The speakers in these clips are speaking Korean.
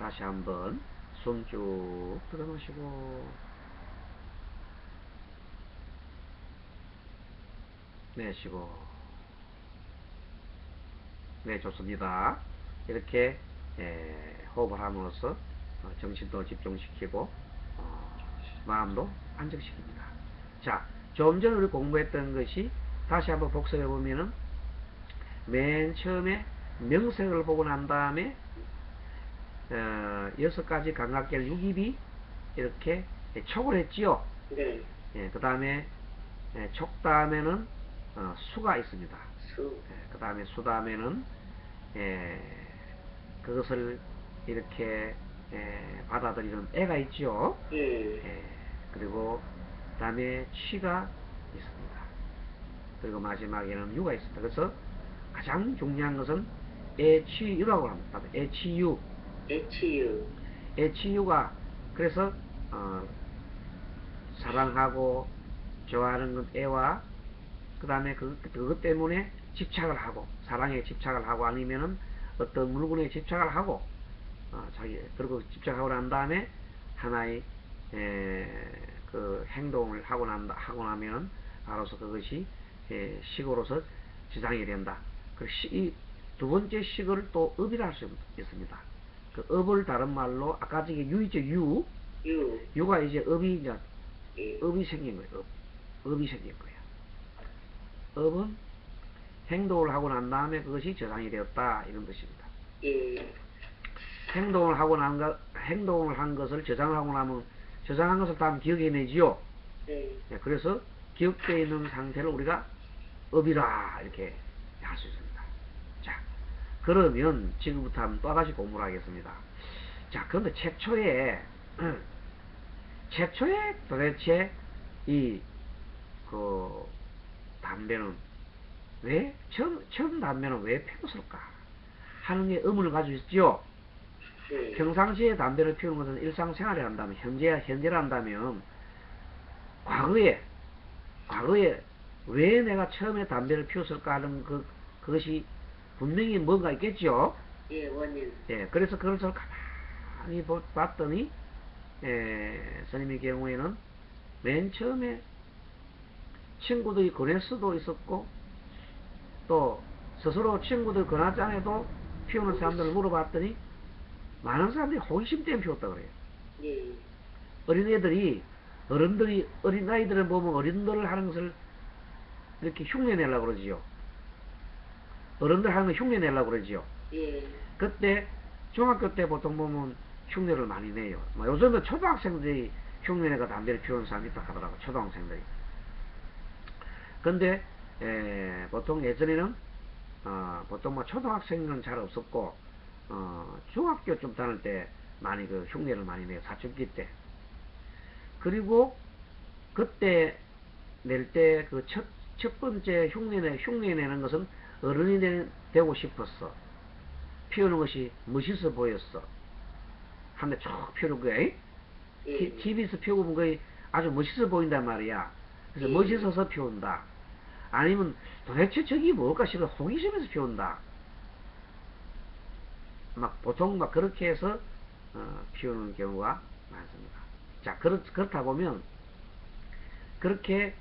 다시 한번 숨 쭉 들어마시고, 내쉬고. 네, 좋습니다. 이렇게 호흡을 함으로써 정신도 집중시키고 마음도 안정시킵니다. 자, 좀 전에 우리 공부했던 것이 다시 한번 복습해 보면은, 맨 처음에 명색을 보고 난 다음에 6가지 감각계를 유기비 이렇게 촉을 했지요. 네. 그 다음에 촉 다음에는 수가 있습니다. 수. 그 다음에 수 다음에는 그것을 이렇게 받아들이는 애가 있죠. 그리고 다음에 취가 있습니다. 그리고 마지막에는 유가 있습니다. 그래서 가장 중요한 것은 애취유라고 합니다. 애취유. 애취유가 그래서 사랑하고 좋아하는 건 애와, 그 다음에 그것 때문에 집착을 하고, 사랑에 집착을 하고, 아니면은 어떤 물건에 집착을 하고, 그리고 집착하고 난 다음에 하나의 그 행동을 하고 나면은 바로서 그것이 식으로서 지상이 된다. 이 두 번째 식을 또 업이라 할 수 있습니다. 그 업을 다른 말로 아까 저게 유이죠. 유가 이제 업이 생긴 거예요. 업이 생긴 거예요. 업은 행동을 하고 난 다음에 그것이 저장이 되었다, 이런 뜻입니다. 행동을 한 것을 저장을 하고 나면 저장한 것을 다음 기억해내지요. 그래서 기억되어 있는 상태를 우리가 업이라 이렇게 할 수 있습니다. 자, 그러면 지금부터 한번 또다시 공부를 하겠습니다. 자, 그런데 최초에 도대체 그 담배는 왜 처음 담배는 왜 피웠을까 하는 게 의문을 가지고 있죠. 평상시에 담배를 피우는 것은 일상생활을 한다면, 현재를 한다면, 과거에 왜 내가 처음에 담배를 피웠을까 하는 그것이 분명히 뭔가 있겠죠. 원인. 그래서 그것을 가만히 봤더니 스님의 경우에는 맨 처음에 친구들이 권할 수도 있었고, 또 스스로 친구들 권하자에도 피우는 사람들을 물어봤더니 많은 사람들이 호기심 때문에 피웠다고 그래요. 어린아이들을 보면 어린들을 하는 것을 이렇게 흉내내려고 그러지요. 어른들 하는 거 흉내내려고 그러지요. 그때 중학교 때 보통 보면 흉내를 많이 내요. 요즘은 초등학생들이 흉내내가 담배를 피우는 사람이 있다 하더라고, 초등학생들이. 근데 보통 예전에는 보통 초등학생은 잘 없었고, 중학교 좀 다닐 때 많이 그 흉내를 많이 내요, 사춘기 때. 그리고 그때 낼 때 그 첫 번째 흉내내는 것은 어른이 되고 싶었어. 피우는 것이 멋있어 보였어. 한데 쭉 피우는 거야. TV에서 피우고 보면 거의 아주 멋있어 보인단 말이야. 그래서 멋있어서 피운다. 아니면 도대체 저기 뭘까 싶어 호기심에서 피운다. 보통 그렇게 해서 피우는 경우가 많습니다. 자, 그렇다 보면 그렇게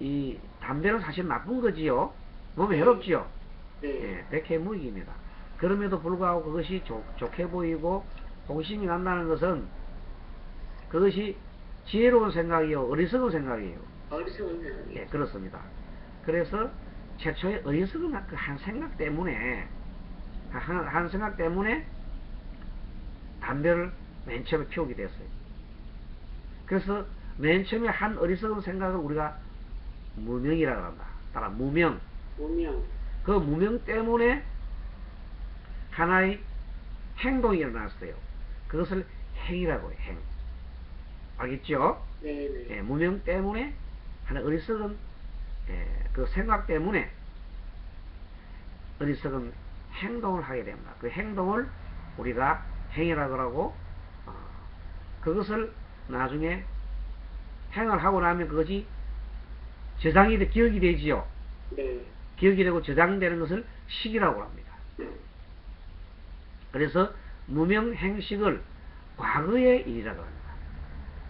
이 담배는 사실 나쁜 거지요. 몸에 해롭지요. 백해무익입니다. 그럼에도 불구하고 그것이 좋게 보이고 호기심이 난다는 것은 그것이 지혜로운 생각이요, 어리석은 생각이에요. 어리석은 생각이요. 그렇습니다. 그래서 최초의 어리석은 한 생각 때문에 담배를 맨 처음에 피우게 됐어요. 그래서 맨 처음에 한 어리석은 생각을 우리가 무명이라고 한다. 따라 무명. 그 무명 때문에 하나의 행동이 일어났어요. 그것을 행이라고 해요. 행. 알겠죠? 무명 때문에 하나의 어리석은 그 생각 때문에 어리석은 행동을 하게 됩니다. 그 행동을 우리가 행이라고 하고, 그것을 나중에 행을 하고 나면 그것이 기억이 되지요. 기억이 되고 저장되는 것을 식이라고 합니다. 그래서 무명행식을 과거의 일이라고 합니다.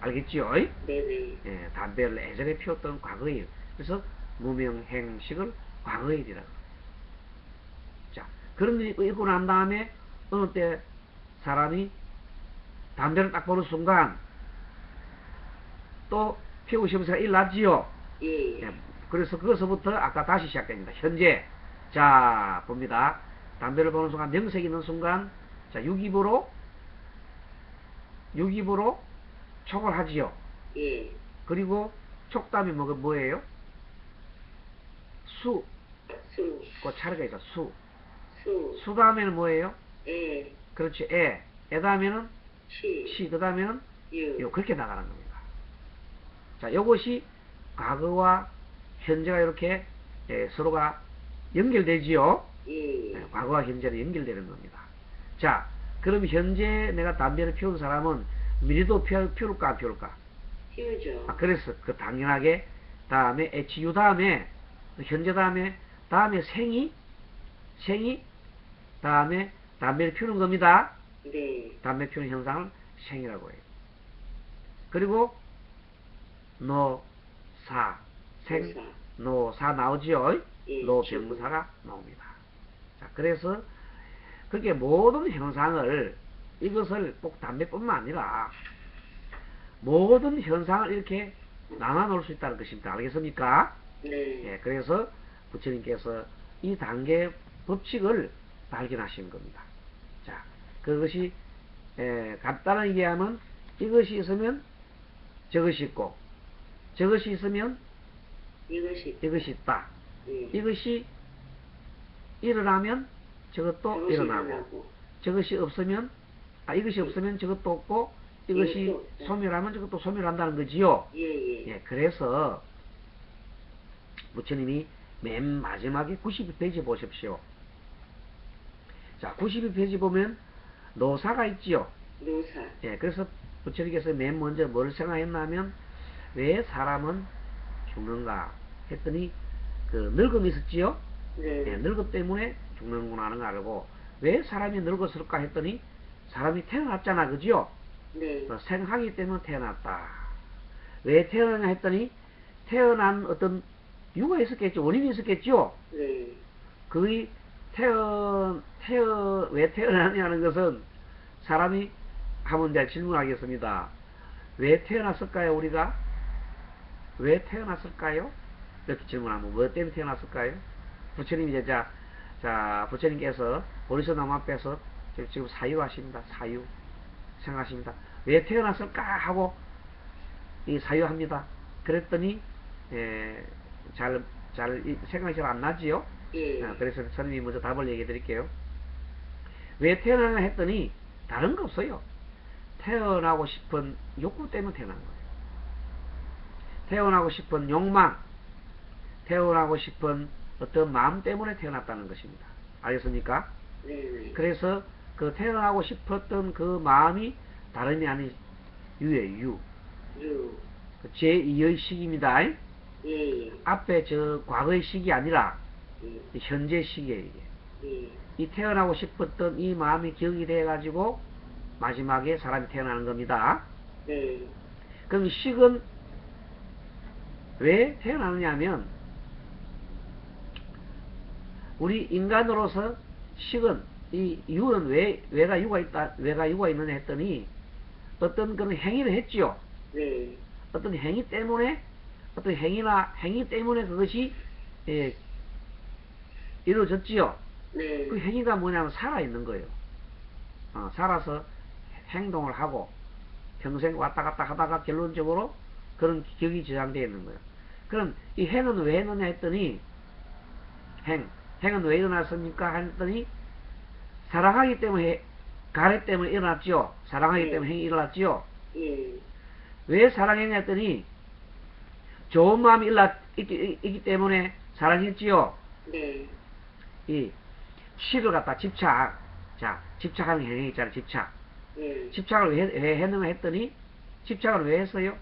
알겠죠? 네네. 예, 담배를 예전에 피웠던 과거의 일. 그래서 무명행식을 과거의 일이라고 합니다. 자, 그런 일이 있고 난 다음에 어느 때 사람이 담배를 딱 보는 순간 또 피우고 싶은 생각이 일어났지요. 예. 예, 그래서 그것부터 아까 다시 시작됩니다. 현재. 자, 봅니다. 담배를 보는 순간, 명색이 있는 순간, 자, 유기부로 촉을 하지요. 예. 그리고 촉담이 뭐예요? 수. 수. 그 차례가 있어. 수. 수. 다음에는 뭐예요? 에. 그렇지. 애 다음에는 시. 그 다음에는 유. 그렇게 나가는 겁니다. 자, 요것이 과거와 현재가 이렇게 서로가 연결되지요. 예. 과거와 현재로 연결되는 겁니다. 자, 그럼 현재 내가 담배를 피운 사람은 미리도 피울까 안 피울까? 피우죠. 그래서 그 당연하게 다음에 HU 다음에 현재 다음에 생이 다음에 담배를 피우는 겁니다. 네. 담배 피우는 현상을 생이라고 해요. 그리고 노사 나오지요. 예, 노병사가 나옵니다. 자, 그래서 그렇게 모든 현상을 이것을 꼭 담배뿐만 아니라 모든 현상을 이렇게 나눠 놓을 수 있다는 것입니다. 알겠습니까? 네. 예, 그래서 부처님께서 이 단계 법칙을 발견하신 겁니다. 자, 그것이 간단하게 얘기하면 이것이 있으면 저것이 있고 저것이 있으면 이것이 있다. 예. 이것이 일어나면 저것도 일어나고 저것이 없으면 이것이 없으면 저것도 없고 이것이 소멸하면 저것도 소멸한다는 거지요. 예. 예, 그래서 부처님이 맨 마지막에 92페이지 보십시오. 자, 92페이지 보면 노사가 있지요. 노사. 예, 그래서 부처님께서 맨 먼저 뭘 생각했냐면 왜 사람은 죽는가 했더니 그 늙음이 있었지요. 네. 예, 늙음 때문에 죽는구나 하는 걸 알고 왜 사람이 늙었을까 했더니 사람이 태어났잖아, 그죠? 네. 생하기 때문에 태어났다. 왜 태어나냐 했더니 태어난 어떤 이유가 있었겠죠. 원인이 있었겠죠. 네. 그의 왜 태어나냐는 것은 사람이 하면 내가 질문하겠습니다. 왜 태어났을까요, 우리가? 왜 태어났을까요? 이렇게 질문하면 뭐 때문에 태어났을까요? 부처님이 부처님께서 보리서나무 앞에서 지금 사유하십니다. 사유 생각하십니다. 왜 태어났을까 하고 이 사유합니다. 그랬더니 생각이 잘 안 나지요. 예. 그래서 선생님이 먼저 답을 얘기해 드릴게요. 왜 태어나냐 했더니 다른 거 없어요. 태어나고 싶은 욕구 때문에 태어난 거예요. 태어나고 싶은 욕망, 태어나고 싶은 어떤 마음 때문에 태어났다는 것입니다. 알겠습니까? 네. 그래서 그 태어나고 싶었던 그 마음이 다름이 아닌 유예요. 유. 제2의 시기입니다. 예. 앞에 저 과거의 시기 아니라 예. 현재 시기예요. 이게. 예. 이 태어나고 싶었던 이 마음이 기억이 돼가지고 마지막에 사람이 태어나는 겁니다. 네. 그럼 식은 왜 태어나느냐 하면 우리 인간으로서 식은 이 유는 왜가 유가 있느냐 했더니 어떤 그런 행위를 했지요. 네. 어떤 행위 때문에 행위 때문에 그것이 이루어졌지요. 네. 그 행위가 뭐냐면 살아있는 거예요. 살아서 행동을 하고 평생 왔다 갔다 하다가 결론적으로 그런 기억이 저장되어 있는 거예요. 그럼 이 행은 왜 했느냐 했더니 행은 왜 일어났습니까 했더니 사랑하기 때문에 가래 때문에 일어났죠. 사랑하기 네. 때문에 행이 일어났죠. 예. 왜 사랑했냐 했더니 좋은 마음이 있기 때문에 사랑했지요. 네. 이 식을 갖다 집착하는 행위 있잖아요. 예. 집착을 왜 했느냐 했더니 집착을 왜 했어요?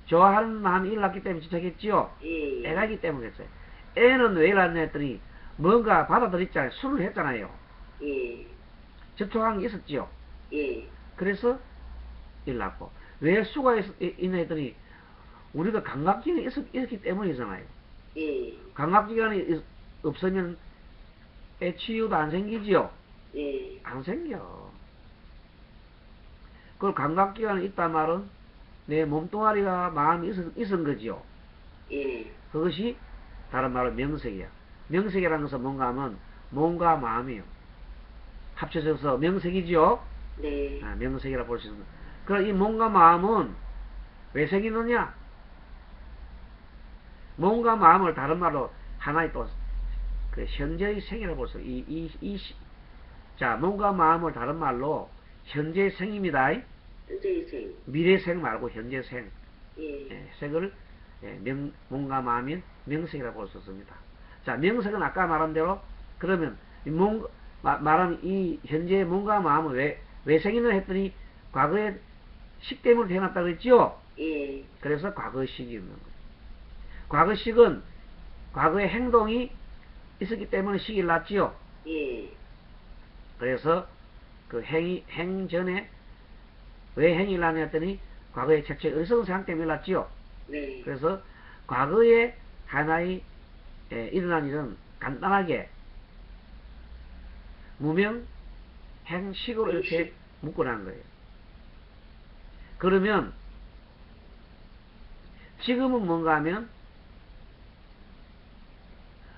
좋아하는 마음이 일어났기 때문에 집착했지요. 예. 애가기 때문에 했어요. 애는 왜 일어났냐 했더니 뭔가 받아들였잖아요. 술을 했잖아요. 예. 접촉한 게 있었지요. 예. 그래서 일났고, 왜 수가 있나 했더니 우리가 감각기관이 있었기 때문이잖아요. 예. 감각기관이 없으면 치유도 안 생기지요. 예. 안 생겨. 그걸 감각기관이 있단 말은 내 몸뚱아리가 마음이 있은 거지요. 예. 그것이 다른 말로 명색이야. 명색이라는 것은 뭔가 하면 몸과 마음이요. 합쳐져서 명색이지요. 네. 명색이라 볼 수 있습니다. 그럼 이 몸과 마음은 왜 생기느냐? 몸과 마음을 다른 말로 하나의 또 그 현재의 생이라고 볼 수 있어요. 자, 몸과 마음을 다른 말로 현재의 생입니다. 현재생. 미래생 말고 현재생. 예. 색을 몸과 마음인 명색이라고 볼 수 있습니다. 자, 명색은 아까 말한 대로 그러면 말하는 이 현재의 몸과 마음은 왜 생기나 했더니 과거에 식 때문에 태어났다고 했지요. 예. 그래서 과거식이 있는 거예요. 과거식은 과거의 행동이 있었기 때문에 식이 났지요. 예. 그래서 그 행 전에 왜 행이 일어나냐 했더니 과거의 최초의 의성상 때문에 일어났지요. 네. 그래서 과거에 하나의 일어난 일은 간단하게 무명 행식으로 이렇게 묶어놓은 거예요. 그러면 지금은 뭔가 하면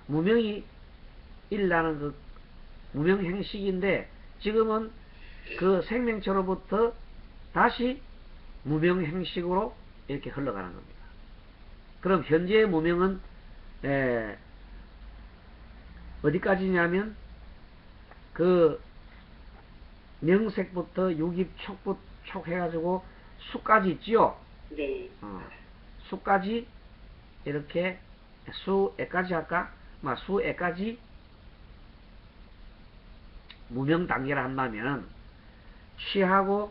무명이 일어나는 그 무명 행식인데 지금은 그 생명체로부터 다시 무명 행식으로 이렇게 흘러가는 겁니다. 그럼 현재의 무명은 어디까지냐면 그 명색부터 육입 촉 해가지고 수까지 있지요. 네. 수까지 이렇게 수에까지 할까? 수에까지 무명 단계를 한다면 취하고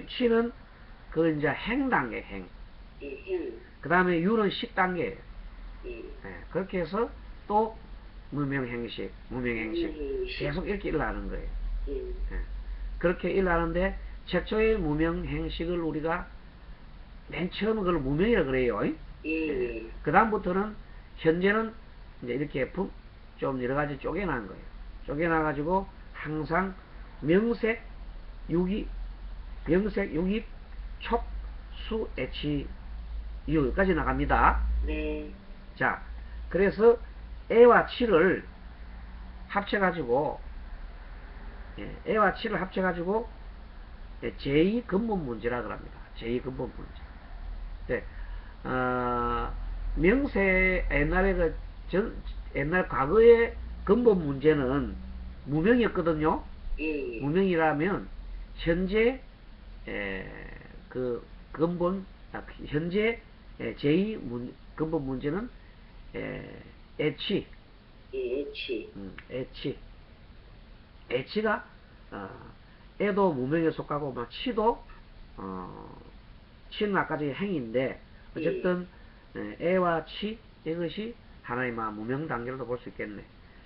취는 그 이제 행 단계 행. 그 다음에 유는 식 단계예요. 그렇게 해서 또 무명행식 계속 이렇게 일어나는 거예요. 그렇게 일어나는데 최초의 무명행식을 우리가 맨 처음 그걸 무명이라 그래요. 그 다음부터는 현재는 이제 이렇게 좀 여러 가지 쪼개난 거예요. 쪼개나 가지고 항상 명색, 유기, 촉, 수, 애치, 유까지 나갑니다. 네. 자, 그래서 애와 치를 합쳐가지고 애와 치를 합쳐가지고 제2 근본 문제라 그럽니다. 제2 근본 문제. 네. 명세 옛날 과거의 근본 문제는 무명이었거든요. 무명이라면 현재 그 근본 현재 제2 근본 문제는 애치. 애치가 애도 무명에 속하고 치도 치는 아까지 행인데 어쨌든 애와 치 이것이 하나의 무명 단계로도 볼 수 있겠네.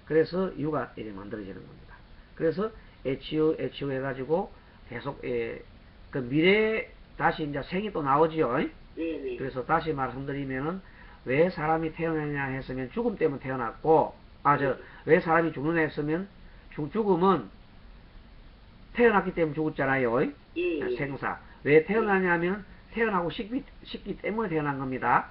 그래서 유가 이렇게 만들어지는 겁니다. 그래서 애치유 해가지고 계속 그 미래에 다시 이제 생이 또 나오지요. 그래서 다시 말씀드리면은 왜 사람이 태어나냐 했으면 죽음 때문에 태어났고 왜 사람이 죽느냐 했으면 죽음은 태어났기 때문에 죽었잖아요. 생사. 왜 태어나냐면 태어나고 싶기 때문에 태어난 겁니다.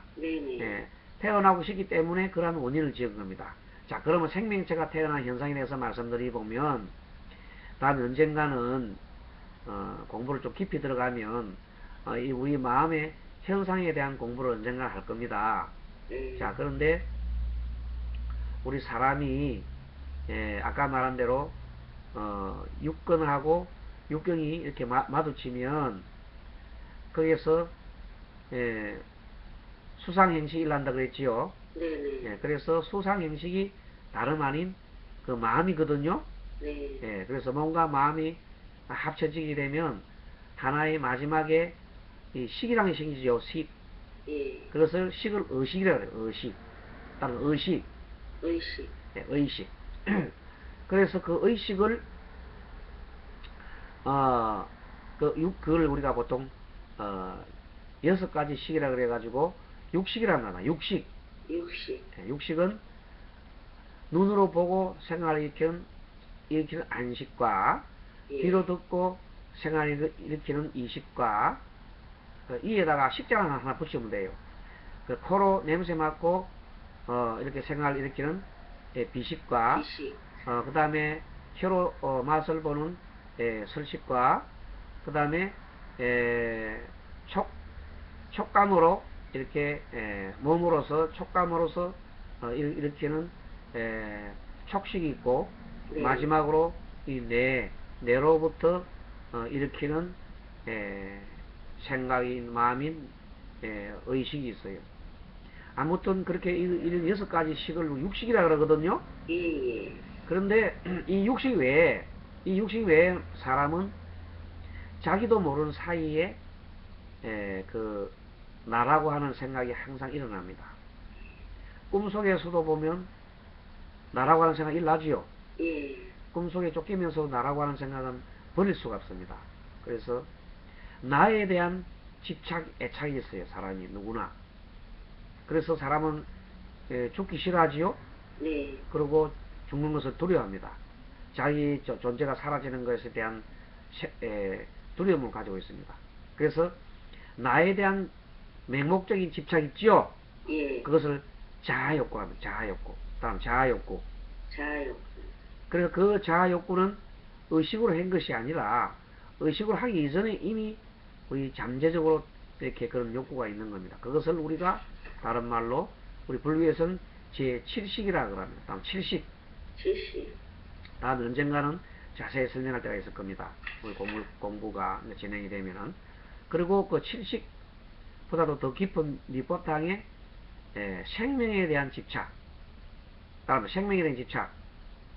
태어나고 싶기 때문에 그런 원인을 지은 겁니다. 자, 그러면 생명체가 태어난 현상에 대해서 말씀드리보면 다음 언젠가는 공부를 좀 깊이 들어가면 우리 마음의 현상에 대한 공부를 언젠가 할 겁니다. 자, 그런데 우리 사람이 아까 말한 대로 육근하고 육경이 이렇게 마주치면 거기에서 수상행식이 일난다 그랬지요. 그래서 수상행식이 다름 아닌 그 마음이거든요. 그래서 몸과 마음이 합쳐지게 되면 하나의 마지막에 이 식이라는 게 생기죠. 식. 그것을 식을 의식이라고 해요. 의식. 다른 의식. 의식. 그래서 그 의식을 그걸 우리가 보통, 6가지 식이라 그래가지고, 육식이라는 거다. 육식. 육식. 육식은 눈으로 보고 생활을 일으키는 안식과, 예. 귀로 듣고 생활을 일으키는 이식과, 이에다가 식장을 하나 붙이면 돼요. 코로 냄새 맡고, 이렇게 생활을 일으키는 비식과, 비식. 그 다음에 혀로 맛을 보는 설식과, 그 다음에 촉감으로 이렇게 몸으로서 촉감으로서 일으키는 촉식이 있고, 네. 마지막으로 이 뇌로부터 일으키는 생각인 마음인 의식이 있어요. 아무튼 그렇게 이런 6가지 식을 육식이라 그러거든요. 예. 그런데 이 육식 외에 사람은 자기도 모르는 사이에 나라고 하는 생각이 항상 일어납니다. 꿈속에서도 보면 나라고 하는 생각이 일어나지요. 예. 꿈속에 쫓기면서 나라고 하는 생각은 버릴 수가 없습니다. 그래서 나에 대한 집착, 애착이 있어요. 사람이 누구나. 그래서 사람은 죽기 싫어하지요. 네. 그리고 죽는 것을 두려워합니다. 자기 존재가 사라지는 것에 대한 두려움을 가지고 있습니다. 그래서 나에 대한 맹목적인 집착이 있지요. 예. 그것을 자아욕구라 합니다. 자아욕구. 다음 자아욕구. 자욕. 그래서 그 자아욕구는 의식으로 한 것이 아니라 의식으로 하기 이전에 이미 우리 잠재적으로 이렇게 그런 욕구가 있는 겁니다. 그것을 우리가 다른 말로 우리 불교에서는 제7식이라고 합니다. 다음 7식. 70. 다음 언젠가는 자세히 설명할 때가 있을 겁니다. 우리 공부가 진행이 되면은. 그리고 그 7식보다도 더 깊은 밑바탕에 생명에 대한 집착. 다음 생명에 대한 집착.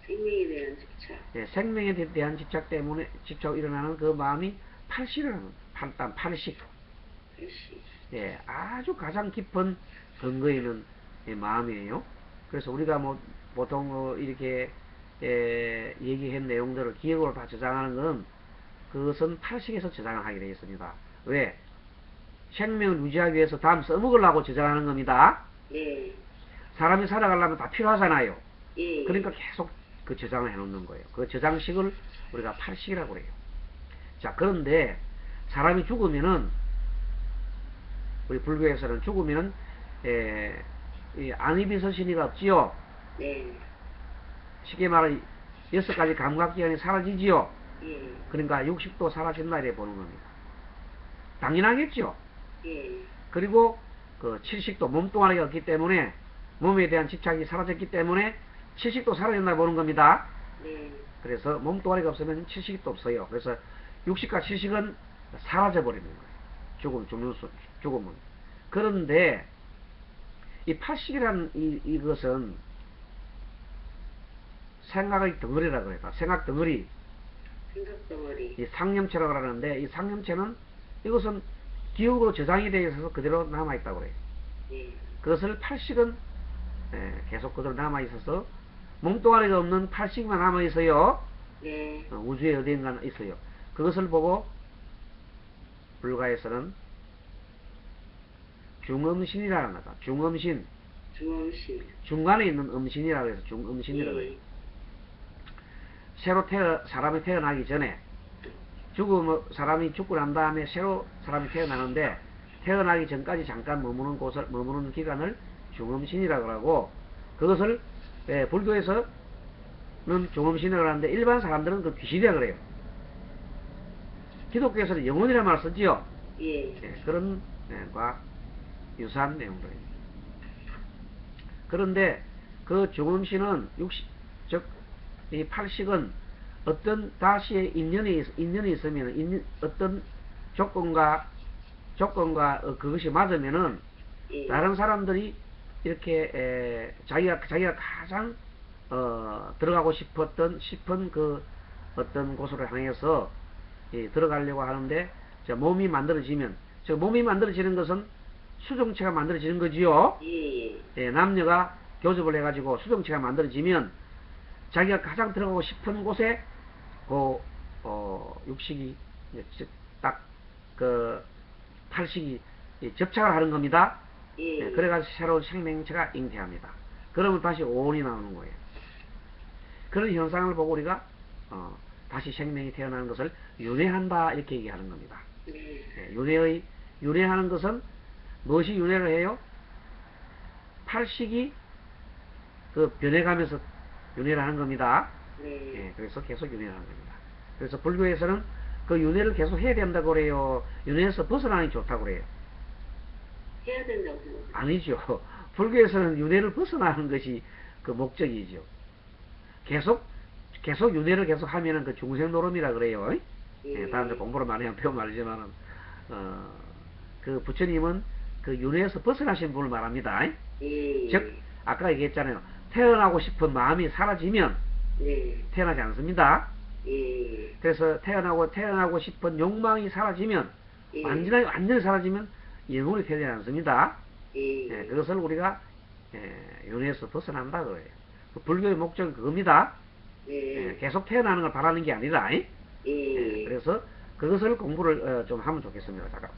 생명에 대한 집착. 생명에 대한 집착 때문에 집착 일어나는 그 마음이 8식이라는 다음 8식. 80. 아주 가장 깊은 근거에 있는 마음이에요. 그래서 우리가 뭐 보통 이렇게 얘기한 내용들을 기억으로 다 저장하는 건 그것은 8식에서 저장을 하게 되어 있습니다. 왜? 생명을 유지하기 위해서 다음 써먹으려고 저장하는 겁니다. 네. 사람이 살아가려면 다 필요하잖아요. 예. 그러니까 계속 그 저장을 해놓는 거예요. 그 저장식을 우리가 8식이라고 그래요. 자, 그런데 사람이 죽으면은 우리 불교에서는 죽으면은 이 안이비서신이가 없지요. 네. 쉽게 말해 6가지 감각기관이 사라지지요. 예. 그러니까 육식도 사라진다 이렇게 보는 겁니다. 당연하겠죠. 예. 그리고 그 7식도 몸뚱아리가 없기 때문에 몸에 대한 집착이 사라졌기 때문에 7식도 사라진다 보는 겁니다. 네. 그래서 몸뚱아리가 없으면 7식도 없어요. 그래서 60과 7식은 사라져버리는 거예요. 죽음은. 그런데 이 8식이라는 이것은 생각의 덩어리라고 그래요. 생각 덩어리. 생각 덩어리. 이 상념체라고 하는데 이 상념체는 이것은 기억으로 저장이 되어 있어서 그대로 남아있다고 그래요. 예. 그것을 8식은 계속 그대로 남아있어서 몸뚱아리가 없는 8식만 남아있어요. 네. 우주에 어디인가 있어요. 그것을 보고 불가에서는 중음신이라는 거다. 중음신. 중음신. 중간에 있는 음신이라고 해서 중음신이라고 해요. 새로 사람이 태어나기 전에 사람이 죽고 난 다음에 새로 사람이 태어나는데 태어나기 전까지 잠깐 머무는 기간을 중음신이라고 하고 그것을 불교에서는 중음신이라고 하는데 일반 사람들은 그 귀신이라고 그래요. 기독교에서는 영혼이라는 말을 쓰지요. 예. 그런 과 유사한 내용들입니다. 그런데 그 중음신은 이 8식은 어떤 다시의 인연이 있으면 어떤 조건과 그것이 맞으면은 예. 다른 사람들이 이렇게 자기가 가장 들어가고 싶은 그 어떤 곳으로 향해서 들어가려고 하는데 몸이 만들어지면 몸이 만들어지는 것은 수정체가 만들어지는 거지요. 예. 남녀가 교접을 해가지고 수정체가 만들어지면 자기가 가장 들어가고 싶은 곳에 육식이 딱 그 탈식이 접착을 하는 겁니다. 예. 그래가지고 새로운 생명체가 잉태합니다. 그러면 다시 오온이 나오는 거예요. 그런 현상을 보고 우리가 다시 생명이 태어나는 것을 윤회한다 이렇게 얘기하는 겁니다. 네. 윤회하는 것은 무엇이 윤회를 해요? 탈식이 그 변해가면서 윤회를 하는 겁니다. 네. 그래서 계속 윤회를 하는 겁니다. 그래서 불교에서는 그 윤회를 계속 해야 된다고 그래요? 윤회에서 벗어나는 게 좋다고 그래요? 해야 된다고 생각해요. 아니죠. 불교에서는 윤회를 벗어나는 것이 그 목적이죠. 계속 윤회를 계속 하면은 그 중생노름이라 그래요. 다른데 공부를 많이 하면 배우면 알지만은, 그 부처님은 그 윤회에서 벗어나신 분을 말합니다. 즉, 아까 얘기했잖아요. 태어나고 싶은 마음이 사라지면 네. 태어나지 않습니다. 예. 그래서 태어나고 싶은 욕망이 사라지면, 예. 완전히 사라지면 영혼이 태어나지 않습니다. 예. 그것을 우리가 윤회에서 벗어난다 그래요. 그 불교의 목적은 그겁니다. 예. 계속 태어나는 걸 바라는 게 아니라. 예. 그래서 그것을 공부를 좀 하면 좋겠습니다. 잠깐.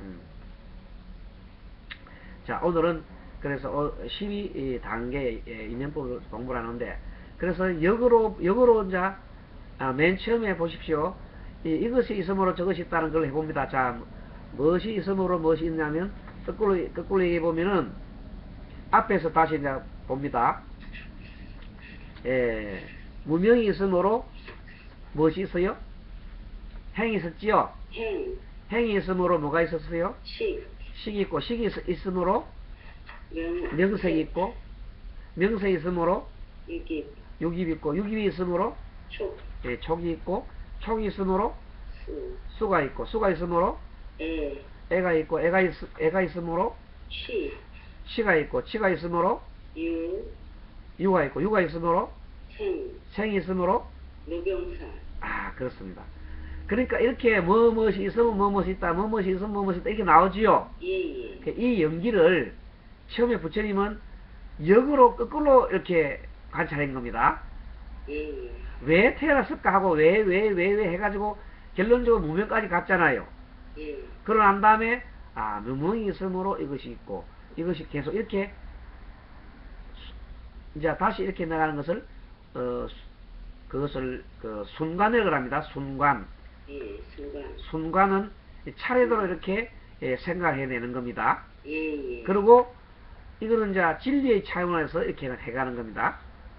자, 오늘은 그래서 12단계 인연법을 공부를 하는데, 그래서 역으로 이제 맨 처음에 보십시오. 이것이 있으므로 저것이 있다는 걸 해봅니다. 자, 무엇이 있으므로 무엇이 있냐면 거꾸로 얘기해 보면은 앞에서 다시 이제 봅니다. 무명이 있으므로 무엇이 있어요? 행이 있었지요? 행이 있으므로 뭐가 있었어요? 식이 있고, 식이 있으므로 명색이 있고, 명색이 있으므로 육입이 있고, 육입이 있으므로 촉이 있고, 촉이 있으므로 수가 있고, 수가 있으므로 애가 있고, 애가 있으므로 치가 있고, 치가 있으므로 유가 있고, 유가 있으므로 생이 있으므로 노병사. 그렇습니다. 그러니까 이렇게 무엇이 있으면 무엇이 있다, 무엇이 있으면 무엇이 있다 이렇게 나오지요. 예. 이 연기를 처음에 부처님은 역으로 거꾸로 이렇게 관찰한 겁니다. 예. 왜 태어났을까 하고 왜 해가지고 결론적으로 무명까지 갔잖아요. 예. 그러고 난 다음에 무명이 있으므로 이것이 있고, 이것이 계속 이렇게 이제 다시 이렇게 나가는 것을 그것을 순관이라고 합니다. 순관. 예. 순간. 순관은 차례대로 이렇게 생각해내는 겁니다. 예. 그리고 이거는 이제 진리의 차원에서 이렇게 해가는 겁니다.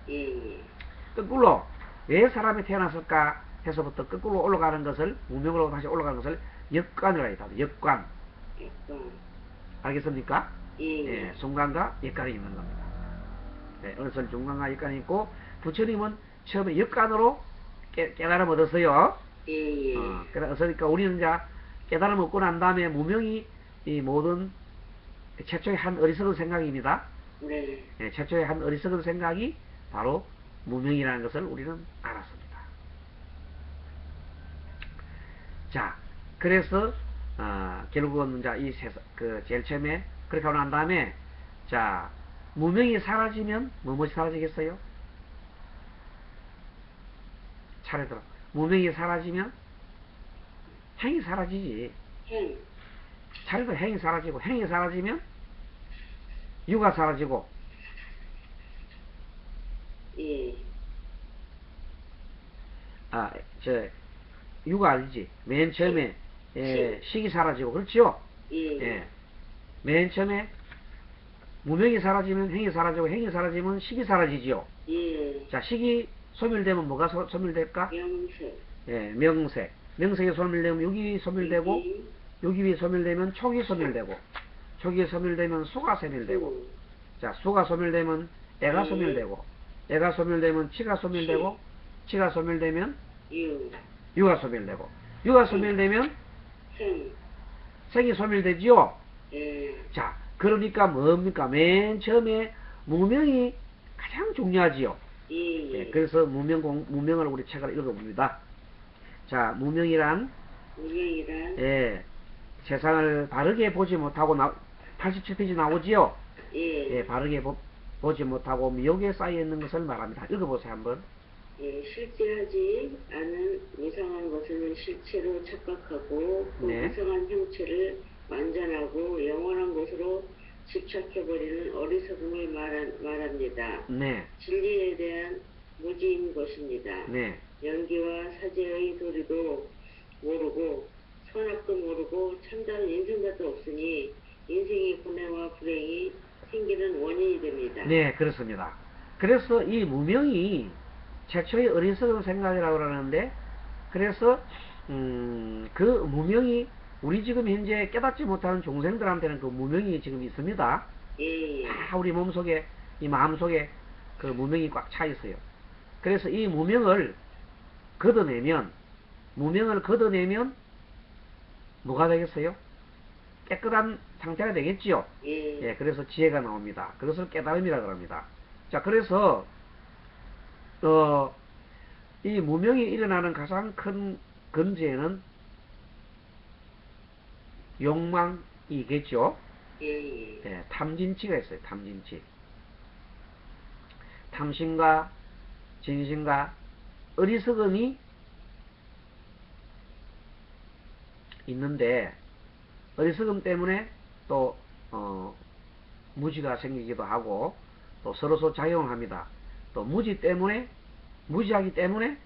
예. 거꾸로 왜 사람이 태어났을까 해서부터 거꾸로 올라가는 것을, 무명으로 다시 올라가는 것을 역관이라고 합니다. 역관. 알겠습니까? 예. 순관과 역관이 있는 겁니다. 어느덧 중간과 역관이 있고, 부처님은 처음에 역관으로 깨달음 얻었어요. 예. 그러니까 우리는 이제 깨달음 얻고 난 다음에 무명이 이 모든 최초의 한 어리석은 생각입니다. 네. 최초의 한 어리석은 생각이 바로 무명이라는 것을 우리는 알았습니다. 자, 그래서 결국은 이제 이 제일 처음에 그렇게 하고 난 다음에, 자, 무명이 사라지면 무엇이 사라지겠어요? 차례대로 무명이 사라지면 행이 사라지지. 차례대로 행이 사라지고, 행이 사라지면 유가 사라지고. 예. 유가 알지? 맨 처음에 식이 사라지고, 그렇지요? 예. 맨 처음에 무명이 사라지면 행이 사라지고, 행이 사라지면 식이 사라지지요. 예. 자, 식이 소멸되면 뭐가 소멸될까? 명색. 명색. 명색이 소멸되면 육이 소멸되고, 육이 소멸되면 촉이 소멸되고, 촉이 소멸되면 수가 소멸되고, 자, 수가 소멸되면 애가 소멸되고, 애가 소멸되면 치가 소멸되고, 치가 소멸되면 유가 소멸되고, 유가 소멸되면 생이 소멸되지요. 자, 그러니까 뭡니까? 맨 처음에 무명이 가장 중요하지요. 그래서 무명을 우리 책을 읽어봅니다. 자, 무명이란 세상을 바르게 보지 못하고 87페이지 나오지요. 바르게 보지 못하고 미혹에 쌓여 있는 것을 말합니다. 읽어보세요 한번. 예, 실제하지 않은 이상한 것을 실체로 착각하고 그 네. 이상한 형체를 완전하고 영원한 것으로 집착해버리는 어리석음을 말합니다. 네. 진리에 대한 무지인 것입니다. 네. 연기와 사제의 도리도 모르고 선악도 모르고 참다운 인생자도 없으니 인생의 고뇌와 불행이 생기는 원인이 됩니다. 네, 그렇습니다. 그래서 이 무명이 최초의 어리석은 생각이라고 그러는데, 그래서 그 무명이 우리 지금 현재 깨닫지 못하는 중생들한테는 그 무명이 지금 있습니다. 예, 다 우리 몸속에, 이 마음속에 그 무명이 꽉 차 있어요. 그래서 이 무명을 걷어내면 뭐가 되겠어요? 깨끗한 상태가 되겠지요. 예, 그래서 지혜가 나옵니다. 그것을 깨달음이라고 합니다. 자, 그래서 이 무명이 일어나는 가장 큰 근제는 욕망이겠죠. 예, 탐진치가 있어요. 탐진치. 탐심과 진심과 어리석음이 있는데, 어리석음 때문에 또 무지가 생기기도 하고 또 서로 작용을 합니다. 또 무지하기 때문에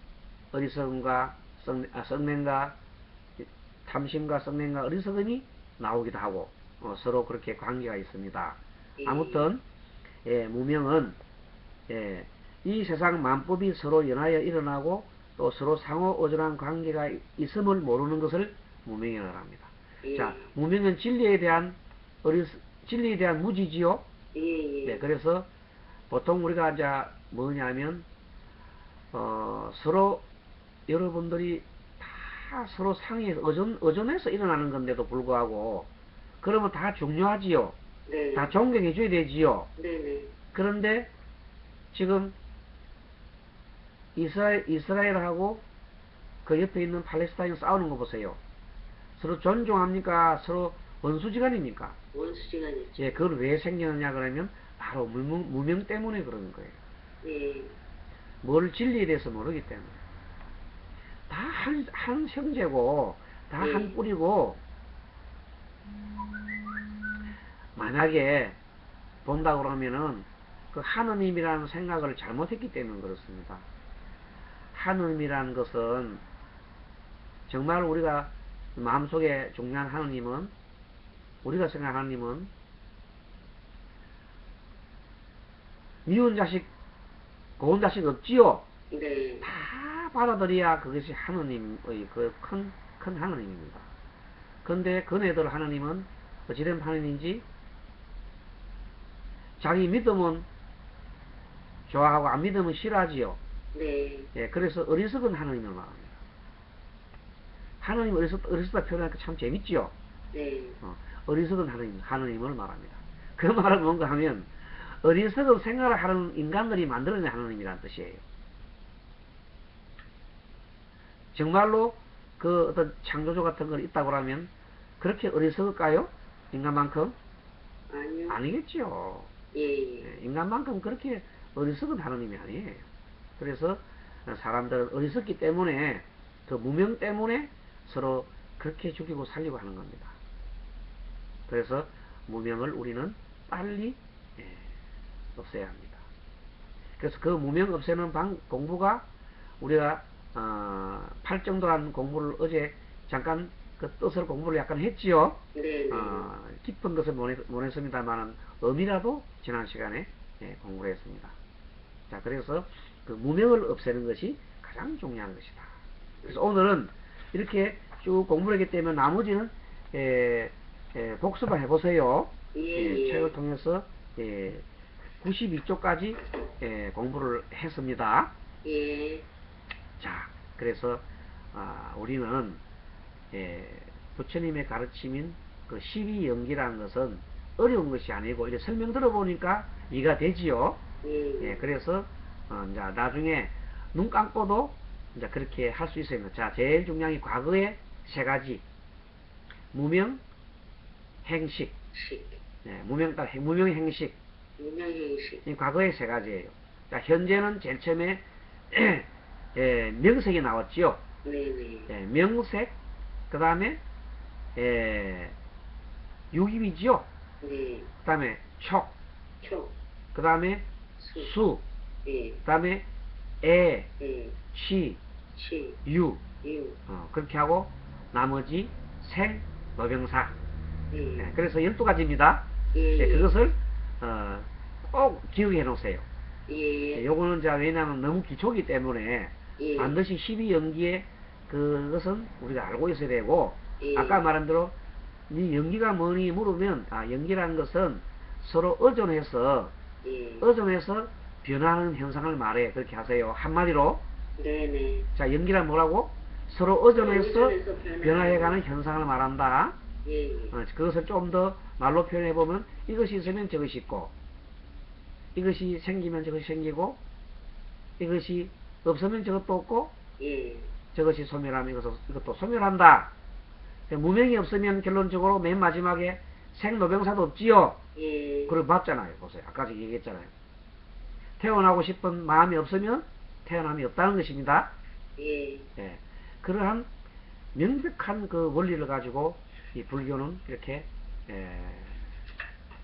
어리석음과 썩냄과 탐심과 썩냄과 어리석음이 나오기도 하고 서로 그렇게 관계가 있습니다. 아무튼 무명은 이 세상 만법이 서로 연하여 일어나고 또 서로 상호 의존한 관계가 있음을 모르는 것을 무명이라고 합니다. 자, 무명은 진리에 대한 무지지요. 네, 그래서 보통 우리가 이제 뭐냐면 서로 여러분들이 다 서로 상에 의존해서 일어나는 건데도 불구하고 그러면 다 중요하지요. 네. 다 존경해 줘야 되지요. 네. 그런데 지금 이스라엘하고 그 옆에 있는 팔레스타인 싸우는 거 보세요. 서로 존중합니까? 서로 원수지간입니까? 원수지간이죠. 예, 그걸 왜 생겼느냐 그러면 바로 무명 때문에 그러는 거예요. 네. 뭘 진리에 대해서 모르기 때문에. 다 한 형제고 다 한 뿌리고, 만약에 본다고 그러면은 그 하느님이라는 생각을 잘못했기 때문에 그렇습니다. 하느님이라는 것은 정말 우리가 마음속에 중요한 하느님은, 우리가 생각하는 하느님은 미운 자식 고운 자식 없지요. 네. 다 받아들여야 그것이 하느님의 그 큰 하느님입니다. 근데 그네들 하느님은 어찌된 하느님인지 자기 믿으면 좋아하고 안 믿으면 싫어하지요. 네. 예, 그래서 어리석은 하느님을 말합니다. 하느님 어리석다 표현하니까 참 재밌지요. 네. 어리석은 하느님을 말합니다. 그 말은 뭔가 하면 어리석은 생각을 하는 인간들이 만들어낸 하느님이라는 뜻이에요. 정말로 그 어떤 창조주 같은 걸 있다고 하면 그렇게 어리석을까요? 인간만큼? 아니요. 아니겠죠. 예. 인간만큼 그렇게 어리석은 하느님이 아니에요. 그래서 사람들은 어리석기 때문에 그 무명 때문에 서로 그렇게 죽이고 살리고 하는 겁니다. 그래서 무명을 우리는 빨리 없애야 합니다. 그래서 그 무명 없애는 공부가 우리가 팔정도라는 공부를 어제 잠깐 그 뜻을 공부를 약간 했지요. 네. 깊은 것을 못 했습니다만 의미라도 지난 시간에 공부를 했습니다. 자, 그래서 그 무명을 없애는 것이 가장 중요한 것이다. 그래서 오늘은 이렇게 쭉 공부를 하기 때문에 나머지는 복습을 해보세요. 책을 통해서 92쪽까지 공부를 했습니다. 예. 자, 그래서 우리는 부처님의 가르침인 그 12연기라는 것은 어려운 것이 아니고 이제 설명 들어보니까 이해가 되지요. 그래서 이제 나중에 눈 감고도 이제 그렇게 할 수 있어요. 자, 제일 중요한 게 과거의 세 무명, 행식. 무명 행식. 이 과거의 세 가지예요. 자, 현재는 제일 처음에 명색이 나왔지요. 네네. 명색, 그 다음에 유기이지요. 네. 그 다음에 촉, 촉. 그 다음에 수, 네. 그 다음에 에, 네. 시, 시. 유. 유. 그렇게 하고 나머지 생, 노병사. 네. 그래서 12가지입니다. 예. 그것을 꼭 기억해 놓으세요. 예. 요거는 왜냐하면 너무 기초기 때문에 예. 반드시 12연기의 그것은 우리가 알고 있어야 되고, 예. 아까 말한 대로 이 연기가 뭐니 물으면 연기라는 것은 서로 의존해서 예. 변화하는 현상을 말해. 그렇게 하세요. 한마디로. 네네. 자, 연기란 뭐라고? 서로 의존해서 의존해서 변화해가는 현상을 말한다. 예. 그것을 좀 더 말로 표현해보면 이것이 있으면 저것이 있고, 이것이 생기면 저것이 생기고, 이것이 없으면 저것도 없고, 예. 저것이 소멸하면 이것도 소멸한다. 무명이 없으면 결론적으로 맨 마지막에 생로병사도 없지요. 예. 그걸 봤잖아요. 보세요. 아까 얘기했잖아요. 태어나고 싶은 마음이 없으면 태어남이 없다는 것입니다. 예. 그러한 명백한 그 원리를 가지고 이 불교는 이렇게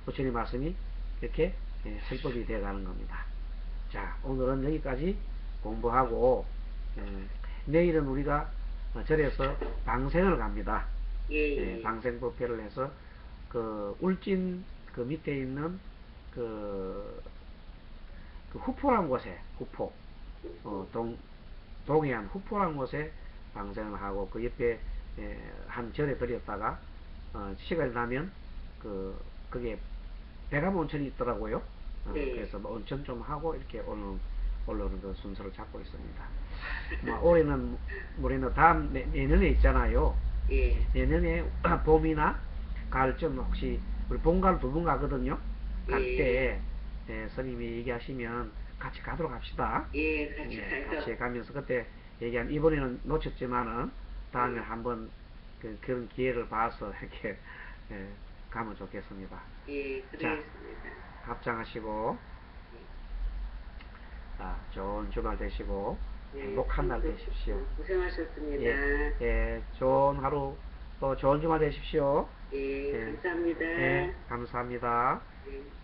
부처님 말씀이 이렇게 설법이 되어가는 겁니다. 자, 오늘은 여기까지 공부하고 내일은 우리가 절에서 방생을 갑니다. 예. 방생법회를 해서 그 울진 그 밑에 있는 그 후포란 곳에 동해안 후포란 곳에 방생을 하고 그 옆에 한 절에 들였다가 시간이 나면 그게 배감 온천이 있더라고요. 네. 그래서 뭐 온천 좀 하고 이렇게 올라오는 그 순서를 잡고 있습니다. 올해는 우리는 다음 내년에 있잖아요. 예. 내년에 봄이나 가을쯤 혹시 우리 봄가을 두 번 가거든요. 갈 때 스님이 얘기하시면 같이 가도록 합시다. 예, 같이 가서. 같이 가면서 그때 얘기한 이번에는 놓쳤지만은 다음에 한번 그런 기회를 봐서 이렇게 가면 좋겠습니다. 예, 그러겠습니다. 합장하시고 좋은 주말 되시고 행복한 날 되십시오. 고생하셨습니다. 좋은 하루 또 좋은 주말 되십시오. 감사합니다. 감사합니다. 예.